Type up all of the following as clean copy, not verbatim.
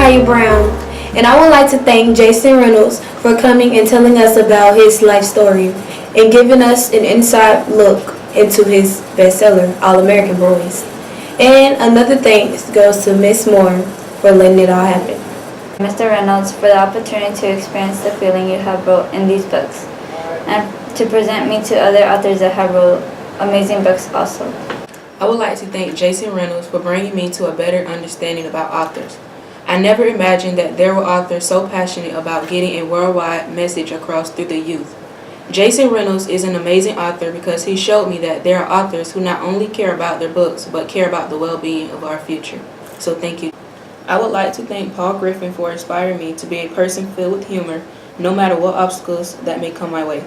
Maya Brown, and I would like to thank Jason Reynolds for coming and telling us about his life story and giving us an inside look into his bestseller, All American Boys. And another thanks goes to Miss Moore for letting it all happen. Mr. Reynolds, for the opportunity to experience the feeling you have wrote in these books, and to present me to other authors that have wrote amazing books also. I would like to thank Jason Reynolds for bringing me to a better understanding about authors. I never imagined that there were authors so passionate about getting a worldwide message across through the youth. Jason Reynolds is an amazing author because he showed me that there are authors who not only care about their books, but care about the well-being of our future. So thank you. I would like to thank Paul Griffin for inspiring me to be a person filled with humor, no matter what obstacles that may come my way.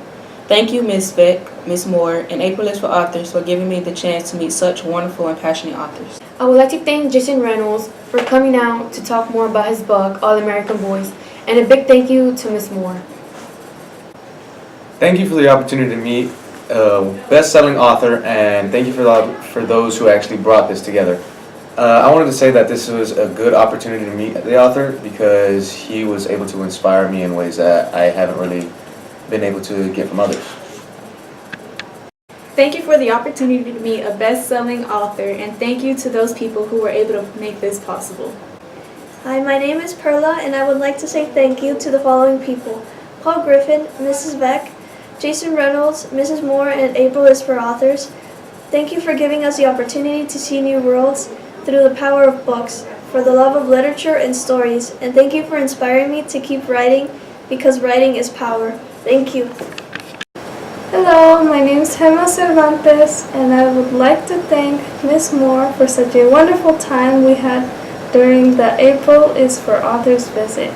Thank you, Ms. Beck, Ms. Moore, and April is for Authors for giving me the chance to meet such wonderful and passionate authors. I would like to thank Jason Reynolds for coming out to talk more about his book, All American Boys, and a big thank you to Ms. Moore. Thank you for the opportunity to meet a best-selling author, and thank you for those who actually brought this together. I wanted to say that this was a good opportunity to meet the author because he was able to inspire me in ways that I haven't really been able to get from others. Thank you for the opportunity to meet a best-selling author, and thank you to those people who were able to make this possible. Hi, my name is Perla, and I would like to say thank you to the following people: Paul Griffin, Mrs. Beck, Jason Reynolds, Mrs. Moore, and April is for Authors. Thank you for giving us the opportunity to see new worlds through the power of books, for the love of literature and stories, and thank you for inspiring me to keep writing because writing is power. Thank you. Hello, my name is Gemma Cervantes, and I would like to thank Ms. Moore for such a wonderful time we had during the April is for Authors visit.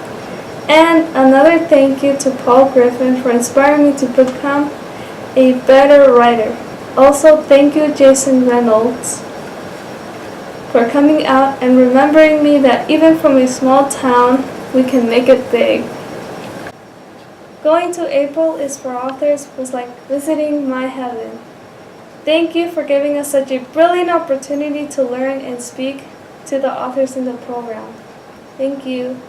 And another thank you to Paul Griffin for inspiring me to become a better writer. Also, thank you Jason Reynolds for coming out and remembering me that even from a small town, we can make it big. Going to April is for Authors was like visiting my heaven. Thank you for giving us such a brilliant opportunity to learn and speak to the authors in the program. Thank you.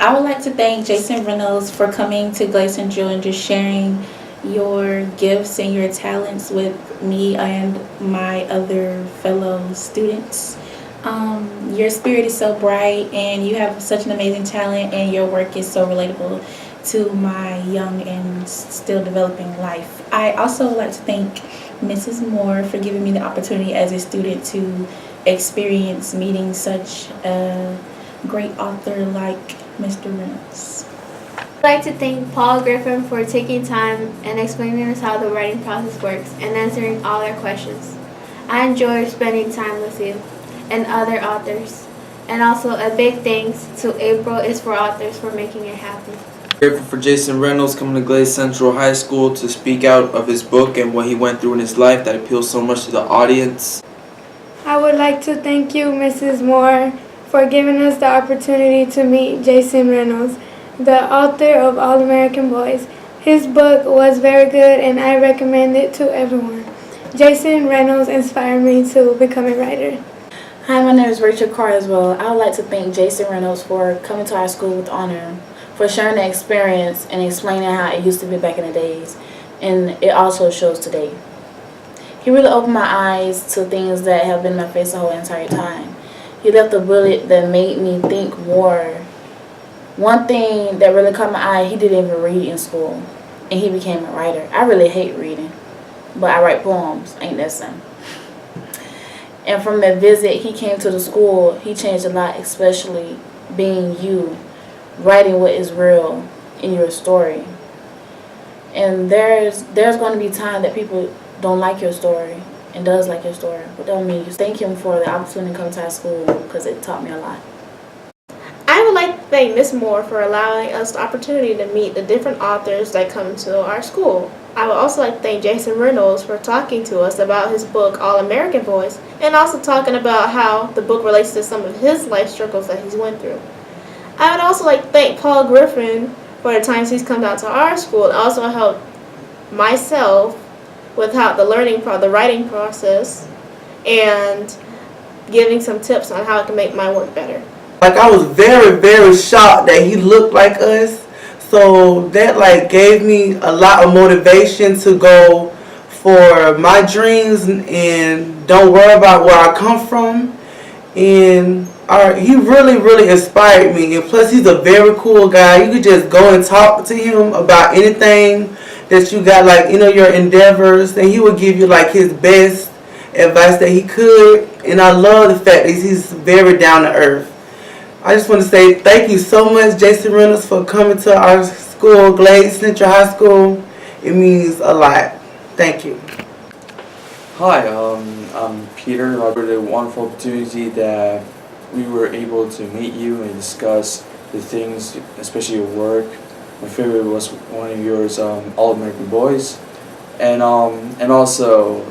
I would like to thank Jason Reynolds for coming to Gleason Drill and just sharing your gifts and your talents with me and my other fellow students. Your spirit is so bright and you have such an amazing talent, and your work is so relatable to my young and still developing life. I also would like to thank Mrs. Moore for giving me the opportunity as a student to experience meeting such a great author like Mr. Reynolds. I'd like to thank Paul Griffin for taking time and explaining us how the writing process works and answering all our questions. I enjoyed spending time with you and other authors. And also a big thanks to April is for Authors for making it happen. Grateful for Jason Reynolds coming to Glaze Central High School to speak out of his book and what he went through in his life that appeals so much to the audience. I would like to thank you, Mrs. Moore, for giving us the opportunity to meet Jason Reynolds, the author of All American Boys. His book was very good and I recommend it to everyone. Jason Reynolds inspired me to become a writer. Hi, my name is Rachel Carswell. I would like to thank Jason Reynolds for coming to our school with honor, for sharing the experience and explaining how it used to be back in the days, and it also shows today. He really opened my eyes to things that have been in my face the whole entire time. He left a bullet that made me think more. One thing that really caught my eye, he didn't even read in school, and he became a writer. I really hate reading, but I write poems, ain't that something? And from that visit, he came to the school, he changed a lot, especially being you, writing what is real in your story. And there's going to be time that people don't like your story and does like your story, but don't mean you. Thank him for the opportunity to come to our school because it taught me a lot. I would like to thank Ms. Moore for allowing us the opportunity to meet the different authors that come to our school. I would also like to thank Jason Reynolds for talking to us about his book, All American Boys, and also talking about how the book relates to some of his life struggles that he's went through. I would also like to thank Paul Griffin for the times he's come down to our school and also helped myself with how the writing process and giving some tips on how I can make my work better. Like, I was very, very shocked that he looked like us. So that like gave me a lot of motivation to go for my dreams and don't worry about where I come from. And he really, really inspired me. And plus, he's a very cool guy. You could just go and talk to him about anything that you got, like, your endeavors, and he would give you like his best advice that he could. And I love the fact that he's very down to earth. I just want to say thank you so much, Jason Reynolds, for coming to our school, Glade Central High School. It means a lot. Thank you. Hi, I'm Peter. I had a wonderful opportunity that we were able to meet you and discuss the things, especially your work. My favorite was one of yours, All American Boys, and also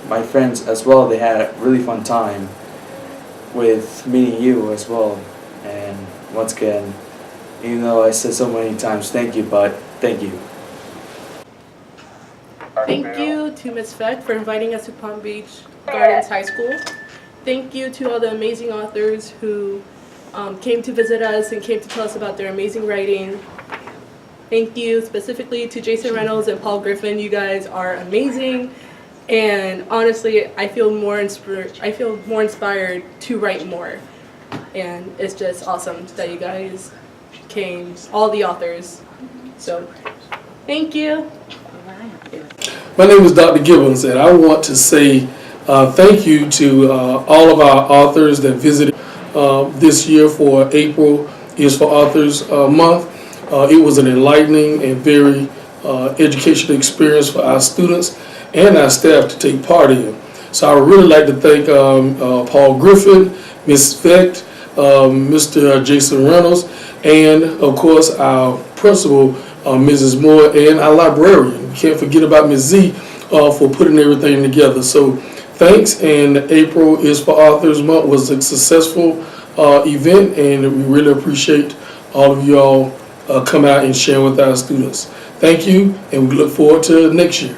my friends as well. They had a really fun time with meeting you as well. And once again, even though I said so many times thank you, but thank you. Thank you to Ms. Feck for inviting us to Palm Beach Gardens High School. Thank you to all the amazing authors who came to visit us and came to tell us about their amazing writing. Thank you specifically to Jason Reynolds and Paul Griffin. You guys are amazing, and honestly, I feel more inspired to write more. And it's just awesome that you guys came, all the authors. So, thank you. My name is Dr. Gibbons, and I want to say thank you to all of our authors that visited this year for April is for Authors Month. It was an enlightening and very educational experience for our students and our staff to take part in. So I would really like to thank Paul Griffin, Ms. Fecht, Mr. Jason Reynolds, and of course our principal, Mrs. Moore, and our librarian. We can't forget about Ms. Z for putting everything together. So thanks, and April is for Authors Month was a successful event, and we really appreciate all of you all coming out and sharing with our students. Thank you, and we look forward to next year.